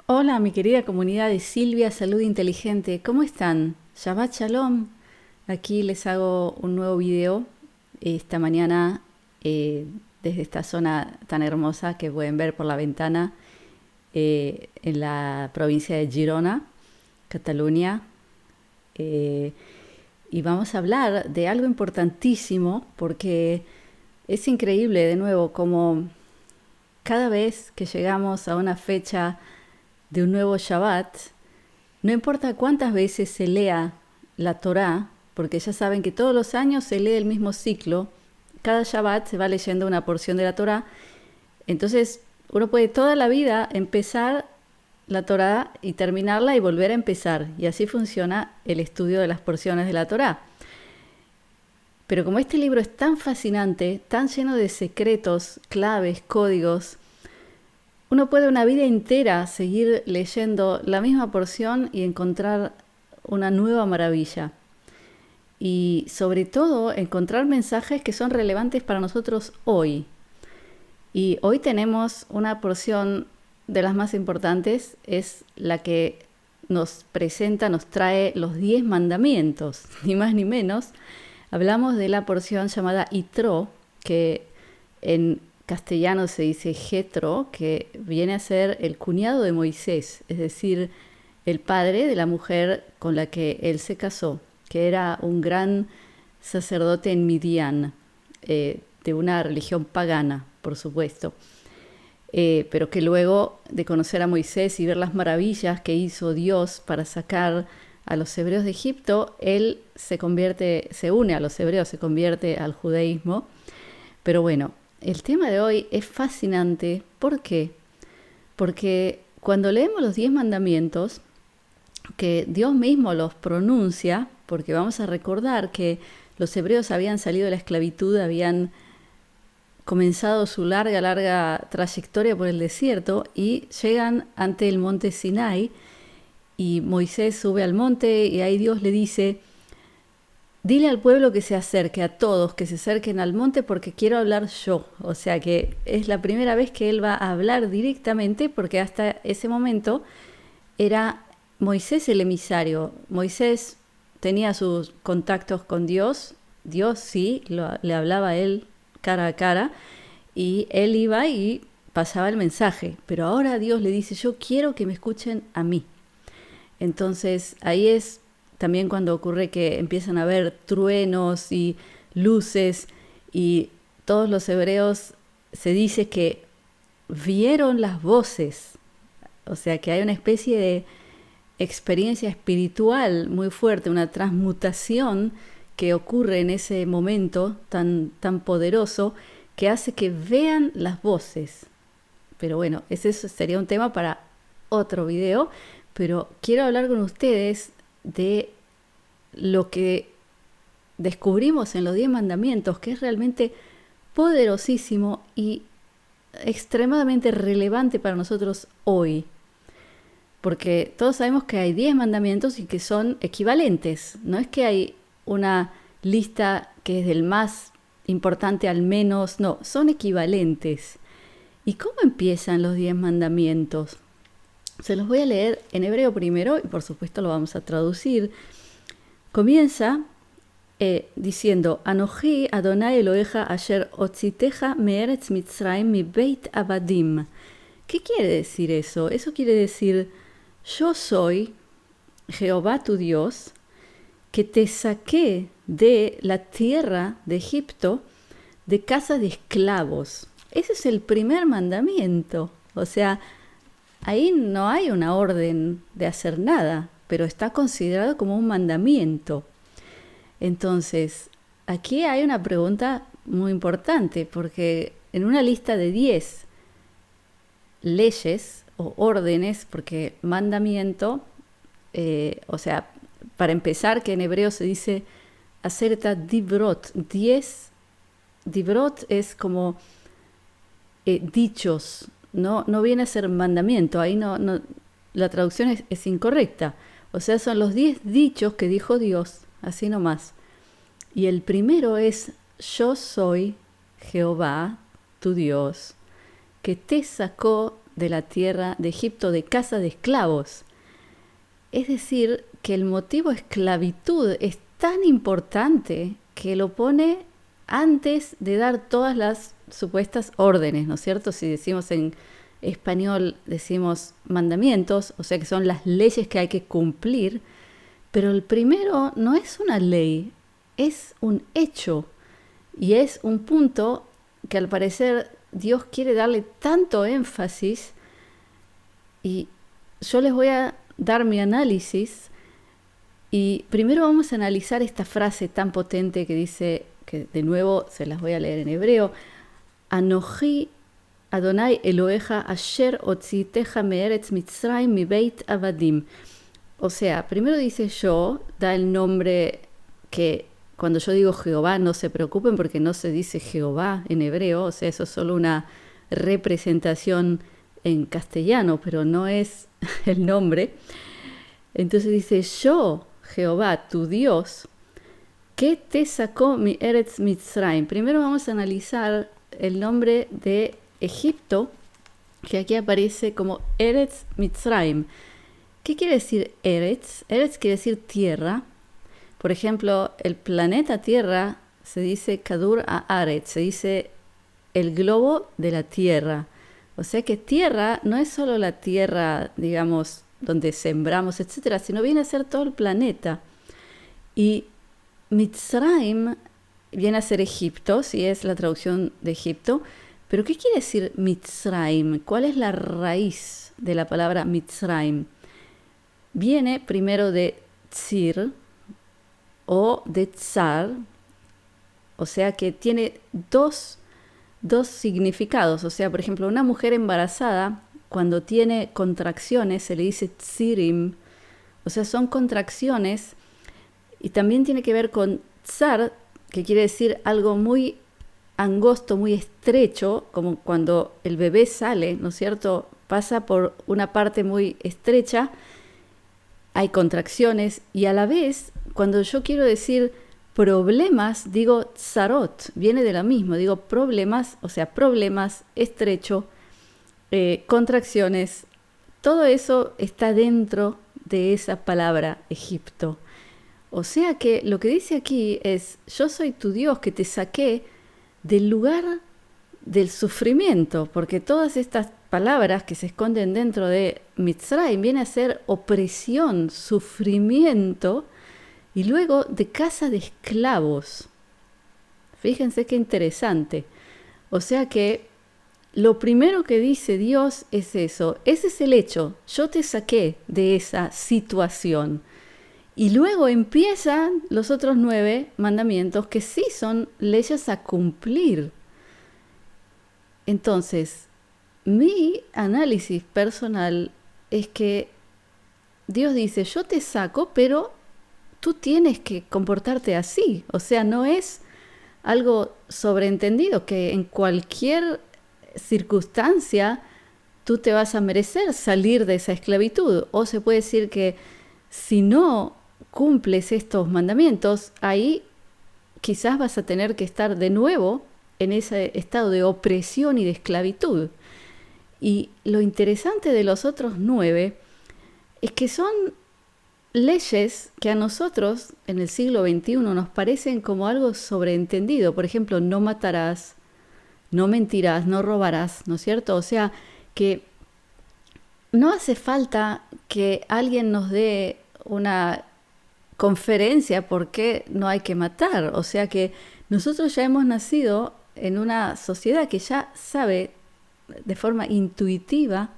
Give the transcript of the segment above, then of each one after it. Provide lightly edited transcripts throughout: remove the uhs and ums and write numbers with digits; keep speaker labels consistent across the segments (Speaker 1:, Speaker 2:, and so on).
Speaker 1: Hola, mi querida comunidad de Silvia Salud Inteligente, ¿cómo están? Shabbat Shalom. Aquí les hago un nuevo video esta mañana desde esta zona tan hermosa que pueden ver por la ventana en la provincia de Girona, Cataluña. Eh, y vamos a hablar de algo importantísimo porque es increíble de nuevo como cada vez que llegamos a una fecha de un nuevo Shabbat, no importa cuántas veces se lea la Torá, porque ya saben que todos los años se lee el mismo ciclo, cada Shabbat se va leyendo una porción de la Torá, entonces uno puede toda la vida empezar la Torá y terminarla y volver a empezar, y así funciona el estudio de las porciones de la Torá. Pero como este libro es tan fascinante, tan lleno de secretos, claves, códigos, uno puede una vida entera seguir leyendo la misma porción y encontrar una nueva maravilla. Y sobre todo encontrar mensajes que son relevantes para nosotros hoy. Y hoy tenemos una porción de las más importantes, es la que nos presenta, nos trae los 10 mandamientos, ni más ni menos. Hablamos de la porción llamada Yitro, que en castellano se dice Jetro, que viene a ser el cuñado de Moisés, es decir, el padre de la mujer con la que él se casó, que era un gran sacerdote en Midian, de una religión pagana, por supuesto, pero que luego de conocer a Moisés y ver las maravillas que hizo Dios para sacar a los hebreos de Egipto, él se une a los hebreos, se convierte al judaísmo. Pero bueno, el tema de hoy es fascinante. ¿Por qué? Porque cuando leemos los 10 mandamientos, que Dios mismo los pronuncia, porque vamos a recordar que los hebreos habían salido de la esclavitud, habían comenzado su larga trayectoria por el desierto y llegan ante el monte Sinai y Moisés sube al monte y ahí Dios le dice: dile al pueblo que se acerque, a todos que se acerquen al monte porque quiero hablar yo. O sea que es la primera vez que él va a hablar directamente, porque hasta ese momento era Moisés el emisario. Moisés tenía sus contactos con Dios, Dios sí, le hablaba a él cara a cara, y él iba y pasaba el mensaje. Pero ahora Dios le dice: yo quiero que me escuchen a mí. Entonces ahí es también cuando ocurre que empiezan a haber truenos y luces, y todos los hebreos se dice que vieron las voces. O sea que hay una especie de experiencia espiritual muy fuerte, una transmutación que ocurre en ese momento tan poderoso, que hace que vean las voces. Pero bueno, ese sería un tema para otro video, pero quiero hablar con ustedes de lo que descubrimos en los 10 mandamientos, que es realmente poderosísimo y extremadamente relevante para nosotros hoy. Porque todos sabemos que hay 10 mandamientos y que son equivalentes. No es que hay una lista que es del más importante al menos, no, son equivalentes. ¿Y cómo empiezan los 10 mandamientos? Se los voy a leer en hebreo primero y por supuesto lo vamos a traducir. Comienza diciendo: Anoji Adonai Eloheja asher otziteja me'eretz Mitzrayim mi beit abadim. ¿Qué quiere decir eso? Eso quiere decir: yo soy Jehová tu Dios, que te saqué de la tierra de Egipto, de casa de esclavos. Ese es el primer mandamiento. O sea, ahí no hay una orden de hacer nada, pero está considerado como un mandamiento. Entonces, aquí hay una pregunta muy importante, porque en una lista de 10 leyes o órdenes, porque mandamiento, o sea, para empezar, que en hebreo se dice acerta divrot, 10 divrot es como dichos, no viene a ser mandamiento, ahí no la traducción es incorrecta. O sea, son los 10 dichos que dijo Dios, así nomás. Y el primero es: yo soy Jehová, tu Dios, que te sacó de la tierra de Egipto, de casa de esclavos. Es decir, que el motivo esclavitud es tan importante que lo pone antes de dar todas las supuestas órdenes, ¿no es cierto? Si decimos en español, decimos mandamientos, o sea que son las leyes que hay que cumplir, pero el primero no es una ley, es un hecho y es un punto que al parecer Dios quiere darle tanto énfasis, y yo les voy a dar mi análisis. Y primero vamos a analizar esta frase tan potente que dice, que de nuevo se las voy a leer en hebreo, Anochi Adonai Eloheja Asher Otziteja Me'eretz Mitzrayim Mi Beit Avadim. O sea, primero dice yo, da el nombre que cuando yo digo Jehová no se preocupen porque no se dice Jehová en hebreo, o sea, eso es solo una representación en castellano, pero no es el nombre. Entonces dice yo, Jehová, tu Dios, que te sacó mi Eretz Mitzrayim. Primero vamos a analizar el nombre de Egipto, que aquí aparece como Eretz Mitzrayim. ¿Qué quiere decir Eretz? Eretz quiere decir tierra. Por ejemplo, el planeta Tierra se dice Kadur Haaretz, se dice el globo de la Tierra. O sea que tierra no es solo la tierra, digamos, donde sembramos, etcétera, sino viene a ser todo el planeta. Y Mitzrayim viene a ser Egipto, si es la traducción de Egipto. Pero ¿qué quiere decir Mitzrayim? ¿Cuál es la raíz de la palabra Mitzrayim? Viene primero de tzir o de tzar, o sea que tiene dos significados. O sea, por ejemplo, una mujer embarazada, cuando tiene contracciones, se le dice tzirim, o sea, son contracciones, y también tiene que ver con tzar, que quiere decir algo muy angosto, muy estrecho, como cuando el bebé sale, ¿no es cierto? Pasa por una parte muy estrecha, hay contracciones, y a la vez, cuando yo quiero decir problemas, digo tzarot, viene de la misma, digo problemas, o sea, problemas, estrecho, contracciones, todo eso está dentro de esa palabra Egipto. O sea que lo que dice aquí es, yo soy tu Dios que te saqué del lugar del sufrimiento, porque todas estas palabras que se esconden dentro de Mitzrayim viene a ser opresión, sufrimiento, y luego de casa de esclavos. Fíjense qué interesante. O sea que lo primero que dice Dios es eso, ese es el hecho, yo te saqué de esa situación. Y luego empiezan los otros 9 mandamientos que sí son leyes a cumplir. Entonces, mi análisis personal es que Dios dice, yo te saco, pero tú tienes que comportarte así. O sea, no es algo sobreentendido que en cualquier circunstancia tú te vas a merecer salir de esa esclavitud. O se puede decir que si no cumples estos mandamientos, ahí quizás vas a tener que estar de nuevo en ese estado de opresión y de esclavitud. Y lo interesante de los otros 9 es que son leyes que a nosotros en el siglo XXI nos parecen como algo sobreentendido. Por ejemplo, no matarás, no mentirás, no robarás, ¿no es cierto? O sea, que no hace falta que alguien nos dé una conferencia por qué no hay que matar. O sea que nosotros ya hemos nacido en una sociedad que ya sabe de forma intuitiva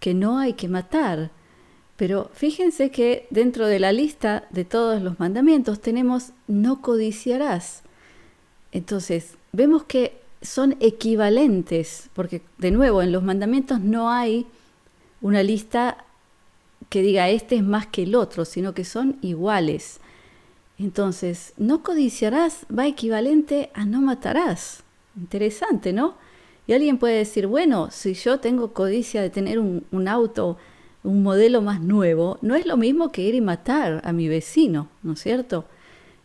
Speaker 1: que no hay que matar. Pero fíjense que dentro de la lista de todos los mandamientos tenemos no codiciarás. Entonces, vemos que son equivalentes, porque de nuevo en los mandamientos no hay una lista que diga este es más que el otro, sino que son iguales. Entonces, no codiciarás va equivalente a no matarás. Interesante, ¿no? Y alguien puede decir, bueno, si yo tengo codicia de tener un auto, un modelo más nuevo, no es lo mismo que ir y matar a mi vecino, ¿no es cierto?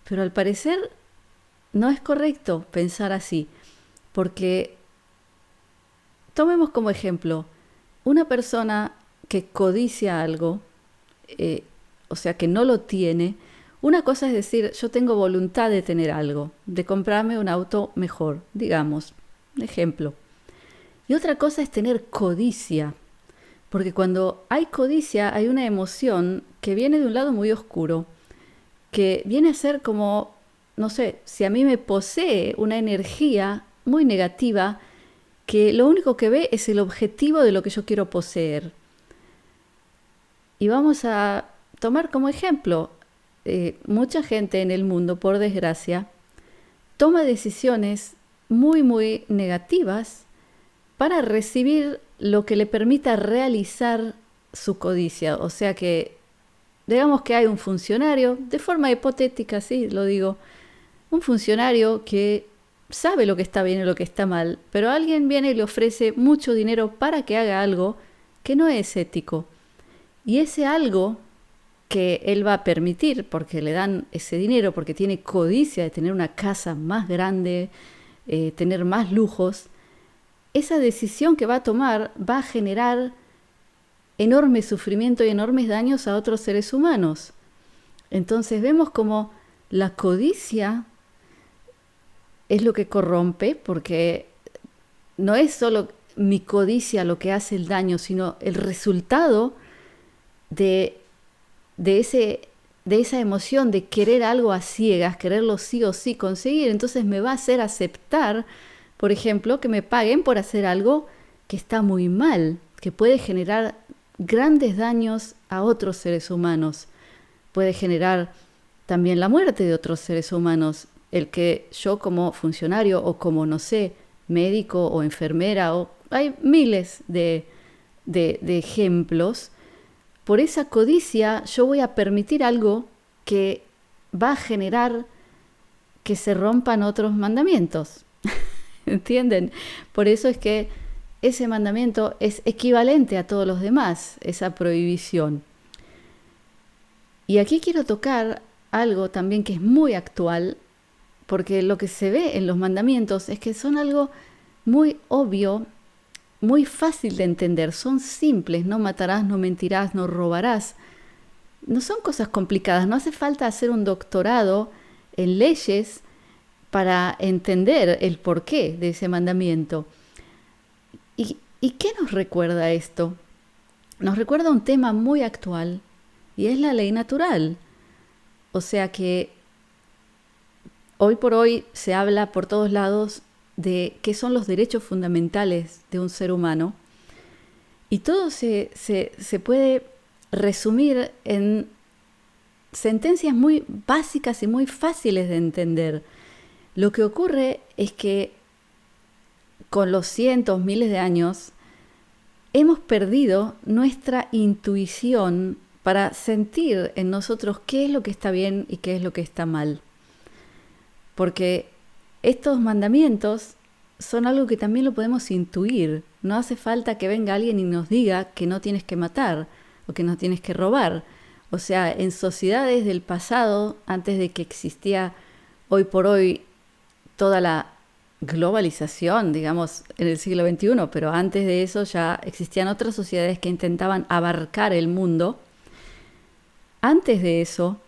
Speaker 1: Pero al parecer no es correcto pensar así, porque tomemos como ejemplo, una persona que codicia algo, o sea, que no lo tiene, una cosa es decir, yo tengo voluntad de tener algo, de comprarme un auto mejor, digamos, ejemplo. Y otra cosa es tener codicia, porque cuando hay codicia hay una emoción que viene de un lado muy oscuro, que viene a ser como, no sé, si a mí me posee una energía muy negativa, que lo único que ve es el objetivo de lo que yo quiero poseer. Y vamos a tomar como ejemplo, mucha gente en el mundo, por desgracia, toma decisiones muy, muy negativas para recibir lo que le permita realizar su codicia. O sea que, digamos que hay un funcionario, de forma hipotética, sí, lo digo, un funcionario que sabe lo que está bien y lo que está mal, pero alguien viene y le ofrece mucho dinero para que haga algo que no es ético. Y ese algo que él va a permitir, porque le dan ese dinero, porque tiene codicia de tener una casa más grande, tener más lujos, esa decisión que va a tomar va a generar enorme sufrimiento y enormes daños a otros seres humanos. Entonces vemos como la codicia es lo que corrompe, porque no es solo mi codicia lo que hace el daño, sino el resultado de esa emoción de querer algo a ciegas, quererlo sí o sí conseguir. Entonces me va a hacer aceptar, por ejemplo, que me paguen por hacer algo que está muy mal, que puede generar grandes daños a otros seres humanos. Puede generar también la muerte de otros seres humanos. El que yo como funcionario o como, no sé, médico o enfermera, o hay miles de ejemplos, por esa codicia yo voy a permitir algo que va a generar que se rompan otros mandamientos. ¿Entienden? Por eso es que ese mandamiento es equivalente a todos los demás, esa prohibición. Y aquí quiero tocar algo también que es muy actual, porque lo que se ve en los mandamientos es que son algo muy obvio, muy fácil de entender, son simples: no matarás, no mentirás, no robarás. No son cosas complicadas, no hace falta hacer un doctorado en leyes para entender el porqué de ese mandamiento. ¿Y qué nos recuerda esto? Nos recuerda un tema muy actual, y es la ley natural. O sea que hoy por hoy se habla por todos lados de qué son los derechos fundamentales de un ser humano, y todo se puede resumir en sentencias muy básicas y muy fáciles de entender. Lo que ocurre es que con los cientos, miles de años, hemos perdido nuestra intuición para sentir en nosotros qué es lo que está bien y qué es lo que está mal. Porque estos mandamientos son algo que también lo podemos intuir. No hace falta que venga alguien y nos diga que no tienes que matar o que no tienes que robar. O sea, en sociedades del pasado, antes de que existía hoy por hoy toda la globalización, digamos, en el siglo XXI, pero antes de eso ya existían otras sociedades que intentaban abarcar el mundo. Antes de eso,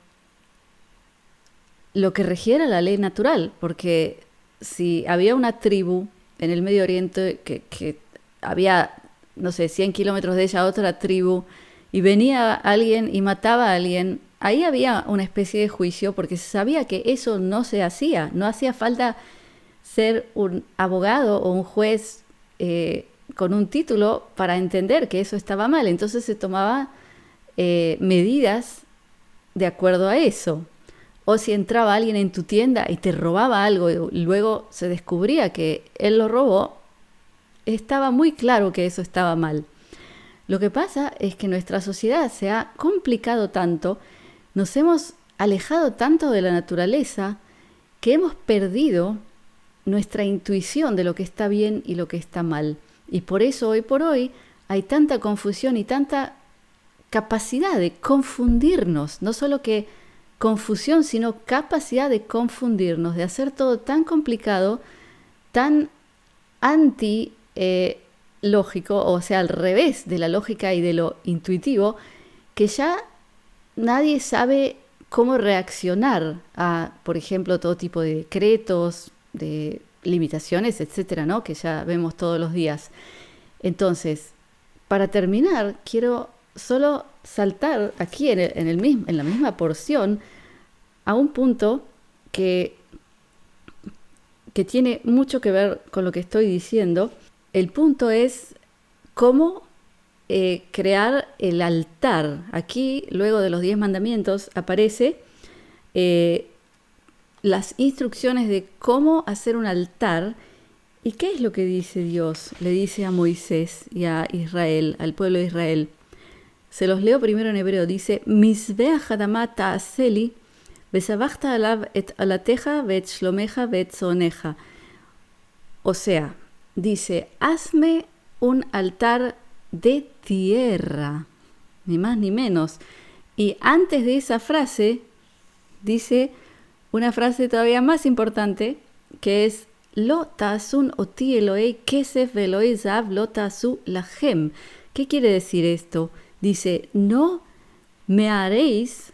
Speaker 1: lo que regía era la ley natural, porque si había una tribu en el Medio Oriente que había, no sé, 100 kilómetros de ella otra tribu, y venía alguien y mataba a alguien, ahí había una especie de juicio, porque se sabía que eso no se hacía. No hacía falta ser un abogado o un juez con un título para entender que eso estaba mal. Entonces se tomaba medidas de acuerdo a eso. O si entraba alguien en tu tienda y te robaba algo y luego se descubría que él lo robó, estaba muy claro que eso estaba mal. Lo que pasa es que nuestra sociedad se ha complicado tanto, nos hemos alejado tanto de la naturaleza, que hemos perdido nuestra intuición de lo que está bien y lo que está mal. Y por eso hoy por hoy hay tanta confusión y tanta capacidad de confundirnos, no solo que confusión, sino capacidad de confundirnos, de hacer todo tan complicado, tan anti lógico, o sea, al revés de la lógica y de lo intuitivo, que ya nadie sabe cómo reaccionar a, por ejemplo, todo tipo de decretos, de limitaciones, etcétera, ¿no? Que ya vemos todos los días. Entonces, para terminar, quiero solo saltar aquí en la misma porción a un punto que, que tiene mucho que ver con lo que estoy diciendo. El punto es cómo crear el altar. Aquí, luego de los 10 mandamientos, aparece las instrucciones de cómo hacer un altar. ¿Y qué es lo que dice Dios? Le dice a Moisés y a Israel, al pueblo de Israel. Se los leo primero en hebreo. Dice, Mizbeach Adamah ta'aseli, besabachta alav et alateja ve'et shlomeja ve'et zoneja. O sea, dice, hazme un altar de tierra, ni más ni menos. Y antes de esa frase, dice una frase todavía más importante, que es, Lo ta'asun oti Elohei kesef ve'Elohei zahav lo ta'asu lahem. ¿Qué quiere decir esto? Dice, no me haréis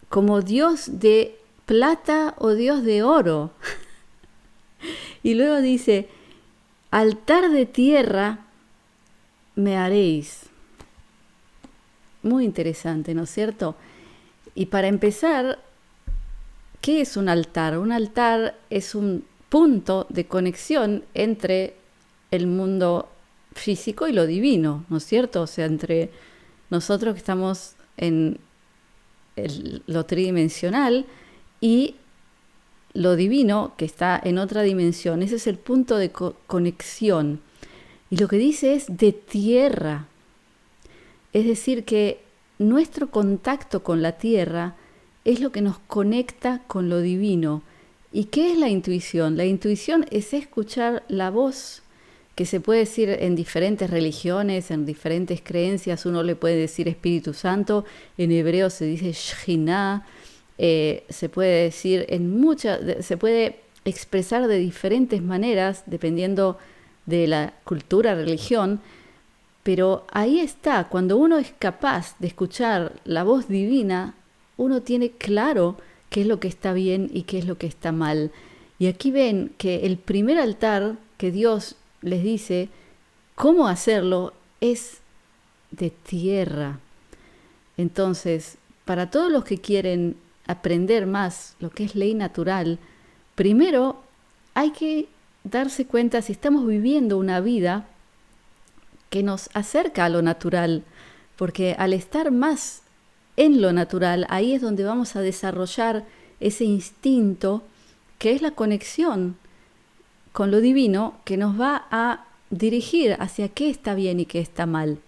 Speaker 1: como Dios de plata o Dios de oro. Y luego dice, altar de tierra me haréis. Muy interesante, ¿no es cierto? Y para empezar, ¿qué es un altar? Un altar es un punto de conexión entre el mundo físico y lo divino, ¿no es cierto? O sea, entre nosotros que estamos en lo tridimensional y lo divino que está en otra dimensión. Ese es el punto de conexión. Y lo que dice es de tierra. Es decir, que nuestro contacto con la tierra es lo que nos conecta con lo divino. ¿Y qué es la intuición? La intuición es escuchar la voz, que se puede decir en diferentes religiones, en diferentes creencias. Uno le puede decir Espíritu Santo, en hebreo se dice Shekhinah, se puede decir se puede expresar de diferentes maneras, dependiendo de la cultura, religión, pero ahí está, cuando uno es capaz de escuchar la voz divina, uno tiene claro qué es lo que está bien y qué es lo que está mal. Y aquí ven que el primer altar que Dios les dice cómo hacerlo es de tierra. Entonces, para todos los que quieren aprender más lo que es ley natural, primero hay que darse cuenta si estamos viviendo una vida que nos acerca a lo natural, porque al estar más en lo natural, ahí es donde vamos a desarrollar ese instinto que es la conexión con lo divino, que nos va a dirigir hacia qué está bien y qué está mal.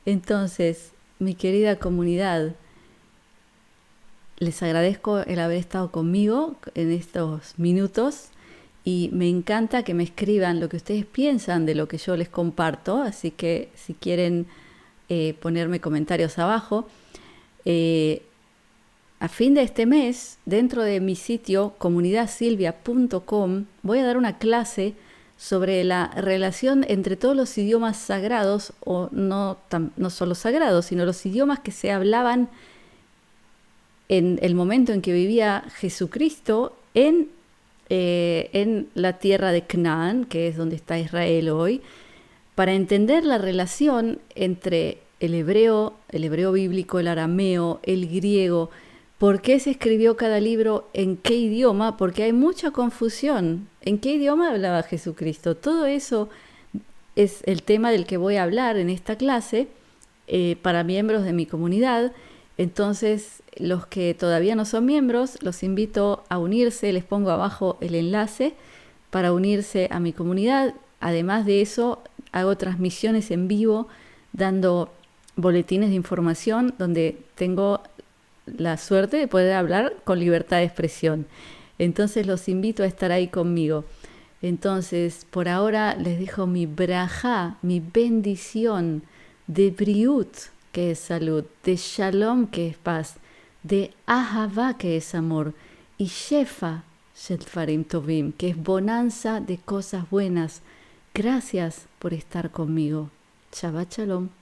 Speaker 1: Entonces, mi querida comunidad, les agradezco el haber estado conmigo en estos minutos y me encanta que me escriban lo que ustedes piensan de lo que yo les comparto, así que si quieren ponerme comentarios abajo. A fin de este mes, dentro de mi sitio comunidadsilvia.com, voy a dar una clase sobre la relación entre todos los idiomas sagrados, o no solo sagrados, sino los idiomas que se hablaban en el momento en que vivía Jesucristo en la tierra de Canaán, que es donde está Israel hoy, para entender la relación entre el hebreo bíblico, el arameo, el griego. ¿Por qué se escribió cada libro? ¿En qué idioma? Porque hay mucha confusión. ¿En qué idioma hablaba Jesucristo? Todo eso es el tema del que voy a hablar en esta clase para miembros de mi comunidad. Entonces, los que todavía no son miembros, los invito a unirse. Les pongo abajo el enlace para unirse a mi comunidad. Además de eso, hago transmisiones en vivo, dando boletines de información donde tengo la suerte de poder hablar con libertad de expresión. Entonces los invito a estar ahí conmigo. Entonces, por ahora les dejo mi brajá, mi bendición de briut, que es salud, de shalom, que es paz, de ahavá, que es amor, y shefa shel dvarim tovim, que es bonanza de cosas buenas, Gracias por estar conmigo. Shabbat Shalom.